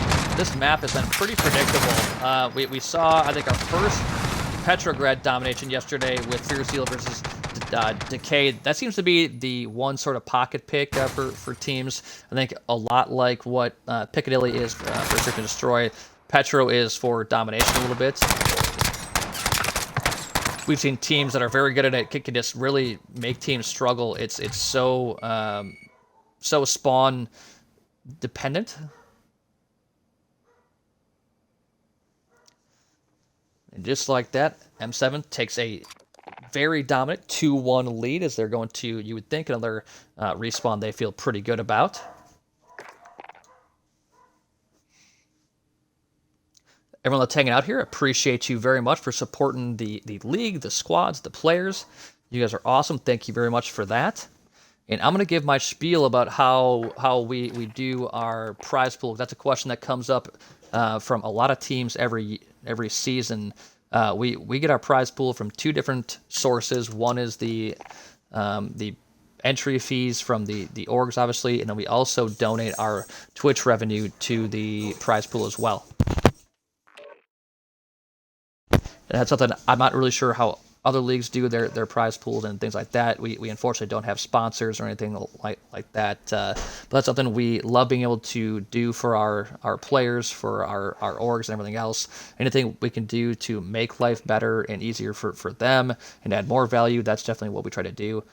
map has been pretty predictable. We saw, I think, our first Petrograd domination yesterday with Fierce Seal versus Decay. That seems to be the one sort of pocket pick for teams. I think a lot like what Piccadilly is for Search and Destroy, Petro is for domination a little bit. We've seen teams that are very good at it can just really make teams struggle. It's so spawn dependent. And just like that, M7 takes a very dominant 2-1 lead as they're going to, you would think, another respawn they feel pretty good about. Everyone that's hanging out here, appreciate you very much for supporting the league, the squads, the players. You guys are awesome. Thank you very much for that. And I'm going to give my spiel about how we do our prize pool. That's a question that comes up from a lot of teams every season. We get our prize pool from 2 different sources. One is the entry fees from the orgs, obviously, and then we also donate our Twitch revenue to the prize pool as well. And that's something I'm not really sure how other leagues do their prize pools and things like that. We unfortunately don't have sponsors or anything like that. But that's something we love being able to do for our players, for our orgs and everything else. Anything we can do to make life better and easier for them and add more value, that's definitely what we try to do.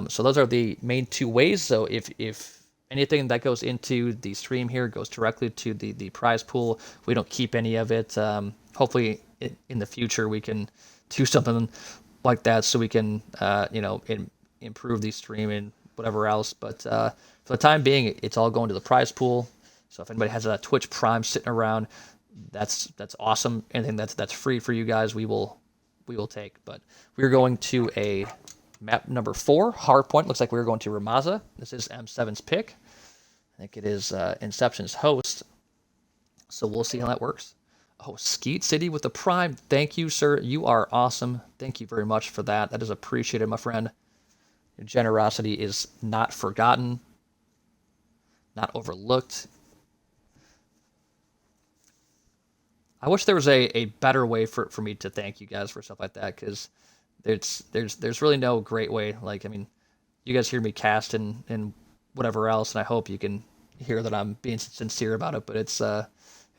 So those are the main 2 ways. So if anything that goes into the stream here goes directly to the prize pool, we don't keep any of it. Hopefully in the future we can do something like that so we can improve the stream and whatever else. But for the time being, it's all going to the prize pool. So if anybody has a Twitch Prime sitting around, that's awesome. Anything that's free for you guys, we will take. But we're going to a Map number 4, Hardpoint. Looks like we're going to Ramaza. This is M7's pick. I think it is Inception's host. So we'll see how that works. Oh, Skeet City with the Prime. Thank you, sir. You are awesome. Thank you very much for that. That is appreciated, my friend. Your generosity is not forgotten, not overlooked. I wish there was a better way for me to thank you guys for stuff like that, because there's really no great way. Like, I mean, you guys hear me cast and whatever else, and I hope you can hear that I'm being sincere about it. But it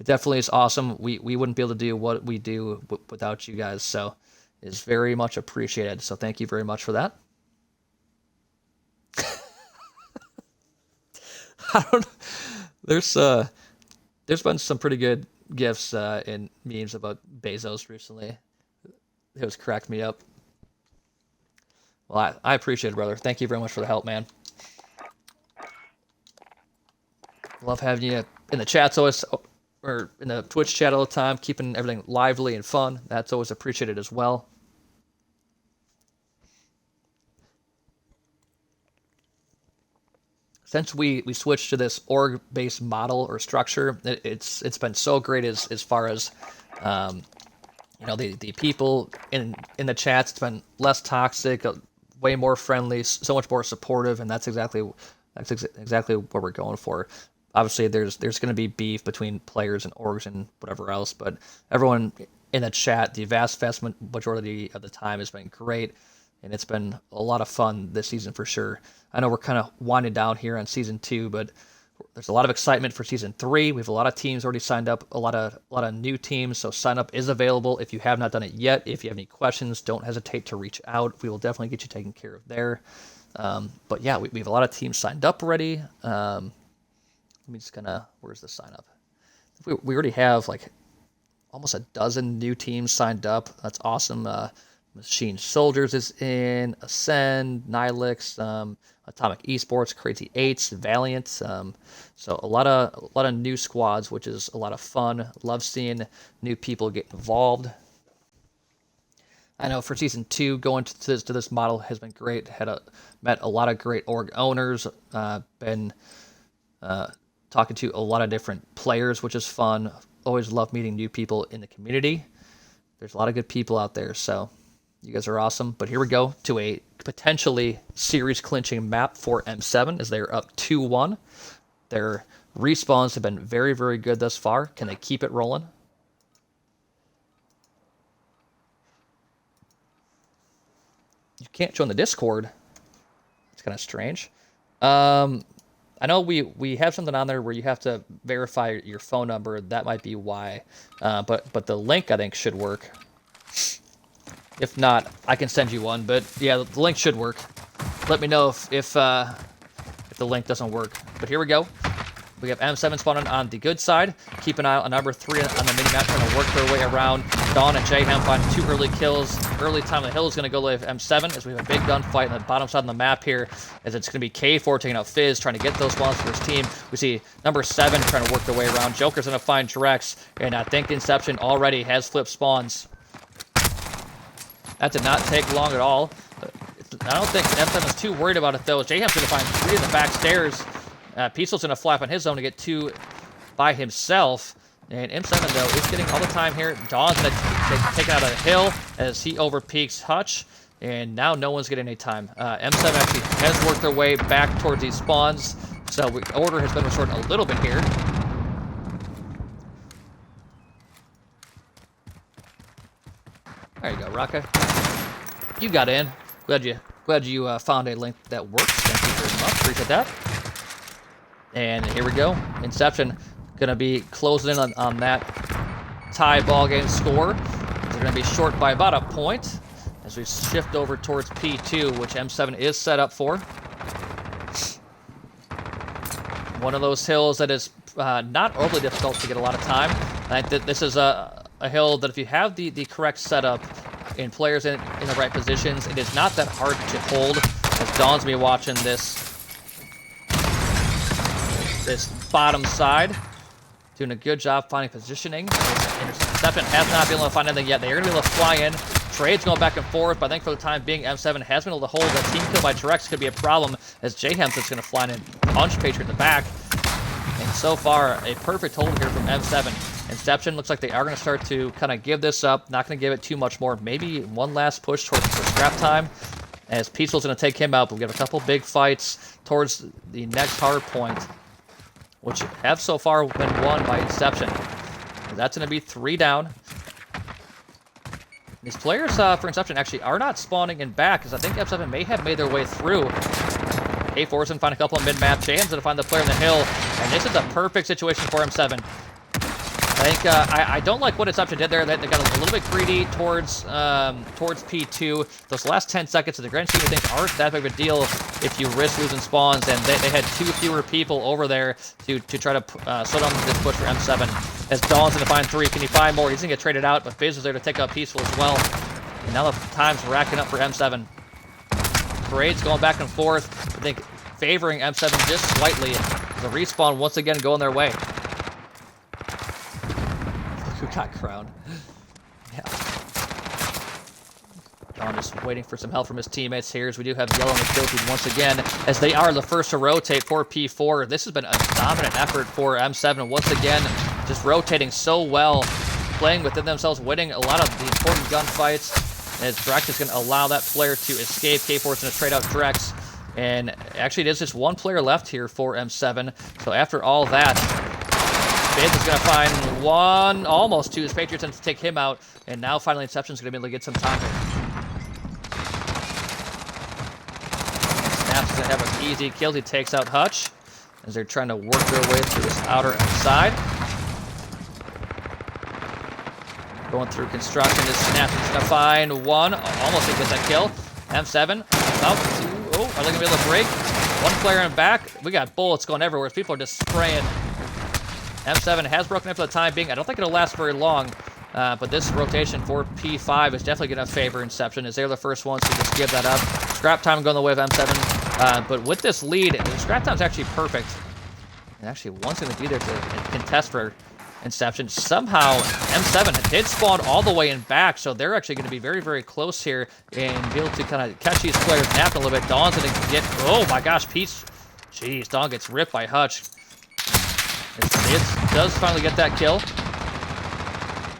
definitely is awesome. We wouldn't be able to do what we do without you guys, so it's very much appreciated. So thank you very much for that. I don't. There's been some pretty good gifs and memes about Bezos recently. It was cracked me up. Well, I appreciate it, brother. Thank you very much for the help, man. Love having you in the chats always, or in the Twitch chat all the time, keeping everything lively and fun. That's always appreciated as well. Since we switched to this org-based model or structure, it's been so great as far as the people in the chats. It's been less toxic, way more friendly, so much more supportive, and that's exactly what we're going for. Obviously, there's going to be beef between players and orgs and whatever else, but everyone in the chat, the vast majority of the time, has been great. And it's been a lot of fun this season for sure. I know we're kind of winding down here on Season 2, but there's a lot of excitement for Season 3. We have a lot of teams already signed up, a lot of new teams, so sign up is available if you have not done it yet. If you have any questions, don't hesitate to reach out. We will definitely get you taken care of there. But yeah, we have a lot of teams signed up already. Let me just where's the sign up? We already have like almost a dozen new teams signed up. That's awesome. Machine Soldiers is in, Ascend, Nihilix, Atomic Esports, Crazy Eights, Valiant. So a lot of new squads, which is a lot of fun. Love seeing new people get involved. I know for Season 2, going to this model has been great. Met a lot of great org owners. Been talking to a lot of different players, which is fun. Always love meeting new people in the community. There's a lot of good people out there, so you guys are awesome. But here we go to a potentially series-clinching map for M7 as they're up 2-1. Their respawns have been very, very good thus far. Can they keep it rolling? You can't join the Discord. It's kind of strange. I know we have something on there where you have to verify your phone number. That might be why. But the link, I think, should work. If not, I can send you one. But yeah, the link should work. Let me know if the link doesn't work. But here we go. We have M7 spawning on the good side. Keep an eye on number 3 on the mini-map, trying to work their way around. Dawn and Jayham find 2 early kills. Early time on the hill is going to go with M7 as we have a big gunfight on the bottom side of the map here, as it's going to be K4 taking out Fizz, trying to get those spawns for his team. We see number 7 trying to work their way around. Joker's going to find Drex, and I think Inception already has flipped spawns. That did not take long at all. I don't think M7 is too worried about it, though. Jayham's going to find 3 in the back stairs. Peaceful's going to flap on his zone to get 2 by himself. And M7, though, is getting all the time here. Dawn's going to take out a hill as he overpeaks Hutch. And now no one's getting any time. M7 actually has worked their way back towards these spawns. So order has been restored a little bit here. There you go, Raka. You got in. Glad you found a link that works. Thank you very much. Appreciate that. And here we go. Inception gonna be closing in on that tie ball game score. They're gonna be short by about a point as we shift over towards P2, which M7 is set up for. One of those hills that is not overly difficult to get a lot of time. I think that this is a hill that if you have the correct setup and players in the right positions, it is not that hard to hold. As Dawn's me watching this bottom side doing a good job finding positioning. Inception has not been able to find anything yet. They're going to be able to fly in. Trades going back and forth, but I think for the time being, M7 has been able to hold. That team kill by Drex could be a problem, as Jayhem's just going to fly in and punch Patriot in the back. And so far, a perfect hold here from M7. Inception looks like they are going to start to kind of give this up. Not going to give it too much more. Maybe one last push towards the scrap time, as Peaceful's going to take him out. But we have a couple big fights towards the next hard point, which have so far been won by Inception. That's going to be 3 down. These players for Inception actually are not spawning in back, because I think M7 may have made their way through. A4's going to find a couple of mid-map. Jayhem's going to find the player in the hill, and this is a perfect situation for M7. I think I don't like what Inception did there. They got a little bit greedy towards P2. Those last 10 seconds of the grand scheme of things aren't that big of a deal if you risk losing spawns, and they had 2 fewer people over there to try to slow down this push for M7. As Dawn's going to find 3. Can he find more? He's going to get traded out, but Fizz is there to take out Peaceful as well. And now the time's racking up for M7. Parade's going back and forth, I think favoring M7 just slightly. The respawn once again going their way. Who got crowned? Yeah. Dawn just waiting for some help from his teammates here, as we do have Yellow on the kill feed once again, as they are the first to rotate for P4. This has been a dominant effort for M7 once again, just rotating so well, playing within themselves, winning a lot of the important gunfights, as Drex is going to allow that player to escape. K4 is going to trade out Drex, and actually there's just 1 player left here for M7, so after all that, Fizz is going to find 1, almost 2, as Patriots to take him out, and now finally Inception's going to be able to get some time here. Snaps is going to have an easy kill. He takes out Hutch, as they're trying to work their way through this outer side. Going through construction, this Snaps is going to find 1, almost gets that kill. M7, up to, oh, are they going to be able to break? 1 player in back. We got bullets going everywhere. People are just spraying. M7 has broken in for the time being. I don't think it'll last very long, but this rotation for P5 is definitely going to favor Inception, as they're the first ones to just give that up. Scrap time going the way of M7, but with this lead, the scrap time's actually perfect. And actually, one's going to be there to contest for Inception. Somehow, M7 did spawn all the way in back, so they're actually going to be very, very close here and be able to kind of catch these players napping a little bit. Dawn's going to get, oh my gosh, Peach. Jeez, Dawn gets ripped by Hutch. It does finally get that kill.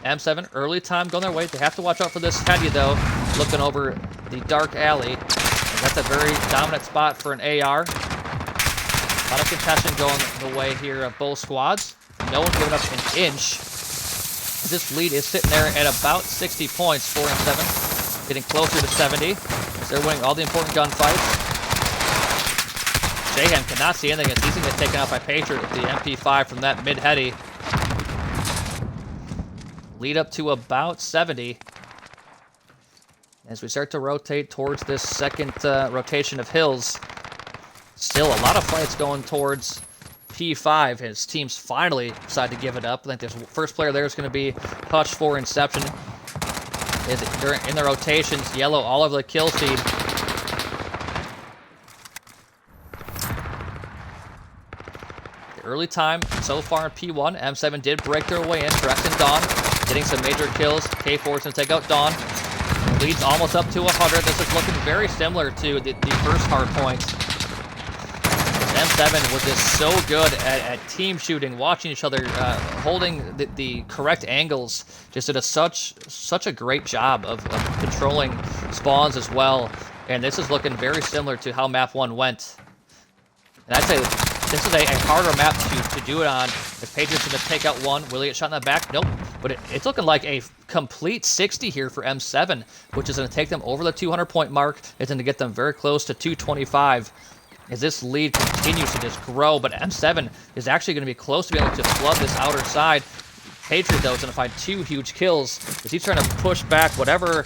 M7, early time going their way. They have to watch out for this Teddy, though, looking over the dark alley. And that's a very dominant spot for an AR. A lot of contention going the way here of both squads. No one giving up an inch. This lead is sitting there at about 60 points for M7. Getting closer to 70, as they're winning all the important gunfights. Jayhem cannot see anything, as he's going to get taken out by Patriot with the MP5 from that mid-heady. Lead up to about 70. As we start to rotate towards this second rotation of hills. Still a lot of fights going towards P5. His team's finally decided to give it up. I think the first player there is going to be Hutch for Inception. They're in the rotations. Yellow all over the kill feed. Early time so far in P1. M7 did break their way in. Drex and Dawn getting some major kills. K4's going to take out Dawn. Lead's almost up to 100. This is looking very similar to the first hard point. M7 was just so good at team shooting, watching each other, holding the correct angles. Just did such a great job of controlling spawns as well. And this is looking very similar to how map 1 went. And I'd say this is a harder map to do it on. If Patriots going to take out 1, will he get shot in the back? Nope. But it's looking like a complete 60 here for M7, which is going to take them over the 200-point mark. It's going to get them very close to 225 as this lead continues to just grow. But M7 is actually going to be close to being able to flood this outer side. Patriot, though, is going to find 2 huge kills as he's trying to push back whatever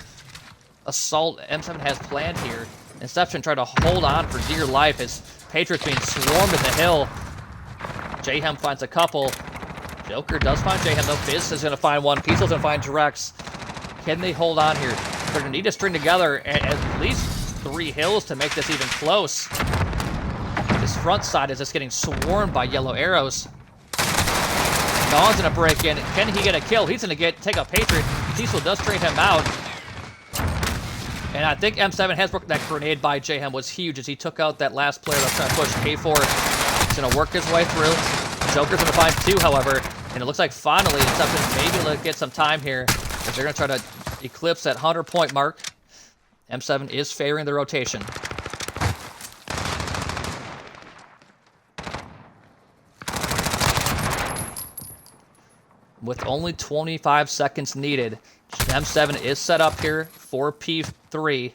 assault M7 has planned here. Inception trying to hold on for dear life as Patriots being swarmed in the hill. Jayhem finds a couple. Joker does find Jayhem, though. Fizz is going to find 1. Peacel's going to find Drex. Can they hold on here? They're going to need to string together at least 3 hills to make this even close. This front side is just getting swarmed by yellow arrows. Dawn's going to break in. Can he get a kill? He's going to take a Patriot. Cecil does trade him out. And I think M7 has broken. That grenade by Jayhem was huge as he took out that last player that's trying to push. K4 is going to work his way through. Joker's going to find 2, however. And it looks like finally Inception maybe will get some time here, as they're going to try to eclipse that 100-point mark. M7 is favoring the rotation. With only 25 seconds needed, M7 is set up here for P3.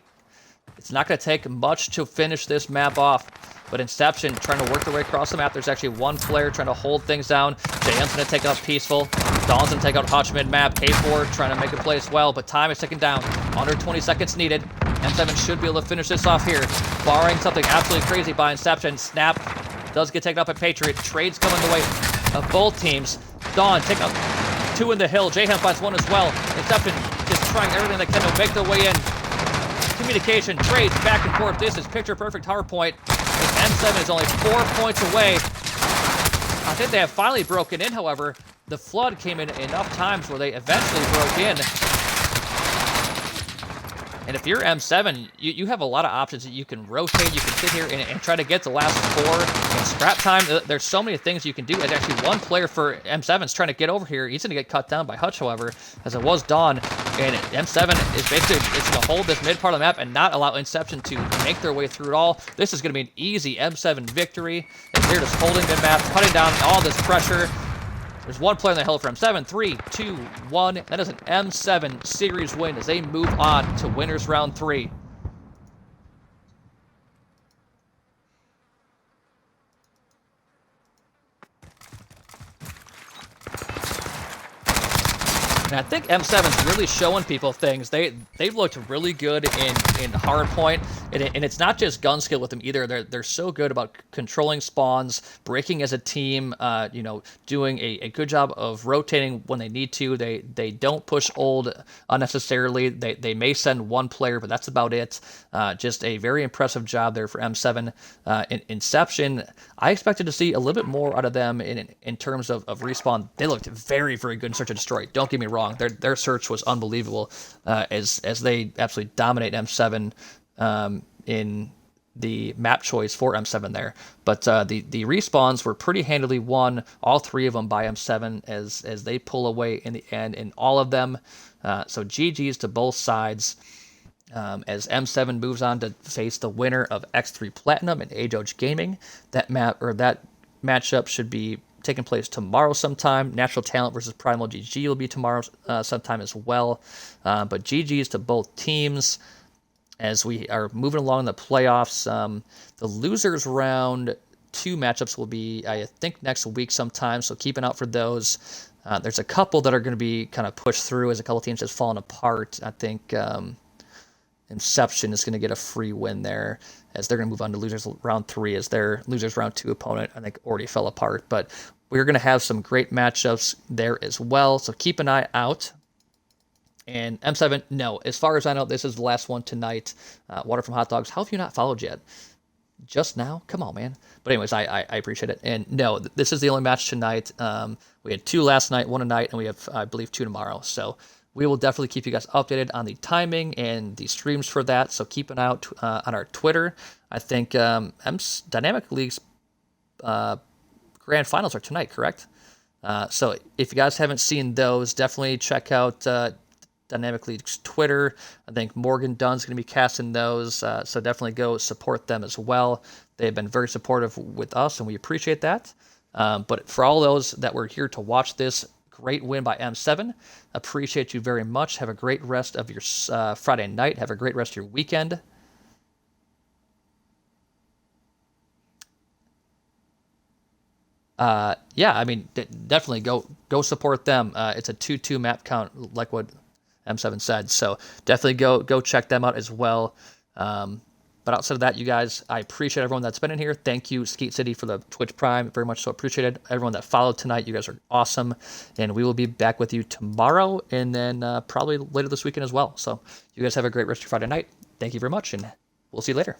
It's not going to take much to finish this map off, but Inception trying to work their way across the map. There's actually one player trying to hold things down. JM's going to take out Peaceful. Dawn's going to take out Hutch mid-map. K4 trying to make a play as well, but time is ticking down. Under 20 seconds needed. M7 should be able to finish this off here, barring something absolutely crazy by Inception. Snap does get taken up at Patriot. Trades coming the way of both teams. Dawn take out 2 in the hill. Jayhem finds 1 as well. Inception just trying everything they can to make their way in. Communication, trades, back and forth. This is picture-perfect hard point. M7 is only 4 points away. I think they have finally broken in, however. The flood came in enough times where they eventually broke in. And if you're M7, you have a lot of options that you can rotate. You can sit here and try to get the last 4 in scrap time. There's so many things you can do. And actually, one player for M7 is trying to get over here. He's going to get cut down by Hutch, however, as it was Dawn. And M7 is basically going to hold this mid part of the map and not allow Inception to make their way through it all. This is going to be an easy M7 victory, as they're just holding mid-map, cutting down all this pressure. There's one player in the hill for M7. 3, 2, 1. That is an M7 series win as they move on to winners round 3. And I think M7's really showing people things. They've looked really good in hardpoint, and it's not just gun skill with them either. They're so good about controlling spawns, breaking as a team. Doing a good job of rotating when they need to. They don't push old unnecessarily. They may send one player, but that's about it. Just a very impressive job there for M7. In Inception, I expected to see a little bit more out of them in terms of respawn. They looked very, very good in Search and Destroy. Don't get me wrong. Their search was unbelievable as they absolutely dominate M7 in the map choice for M7 there. But the respawns were pretty handily won, all 3 of them by M7 as they pull away in the end in all of them. So GG's to both sides as M7 moves on to face the winner of X3 Platinum and Age Gaming. That matchup should be taking place tomorrow sometime. Natural Talent versus Primal GG will be tomorrow sometime as well. But GG's to both teams as we are moving along in the playoffs. The losers round 2 matchups will be, I think, next week sometime, so keep an eye out for those. There's a couple that are going to be kind of pushed through as a couple teams has fallen apart. I think Inception is going to get a free win there, as they're going to move on to losers round 3 as their losers round 2 opponent, I think, already fell apart. But we're going to have some great matchups there as well, so keep an eye out. And M7, no, as far as I know, this is the last one tonight. Water from Hot Dogs, how have you not followed yet? Just now? Come on, man. But anyways, I appreciate it. And no, this is the only match tonight. We had 2 last night, 1 tonight, and we have, I believe, 2 tomorrow. So we will definitely keep you guys updated on the timing and the streams for that. So keep an eye out on our Twitter. I think Dynamic League's grand finals are tonight, correct? So if you guys haven't seen those, definitely check out Dynamic League's Twitter. I think Morgan Dunn's going to be casting those, so definitely go support them as well. They've been very supportive with us, and we appreciate that. But for all those that were here to watch this great win by M7, appreciate you very much. Have a great rest of your Friday night. Have a great rest of your weekend. Yeah, I mean, definitely go support them. It's a 2-2 map count, like what M7 said. So definitely go check them out as well. But outside of that, you guys, I appreciate everyone that's been in here. Thank you, Skeet City, for the Twitch Prime. Very much so appreciated. Everyone that followed tonight, you guys are awesome. And we will be back with you tomorrow and then probably later this weekend as well. So you guys have a great rest of your Friday night. Thank you very much, and we'll see you later.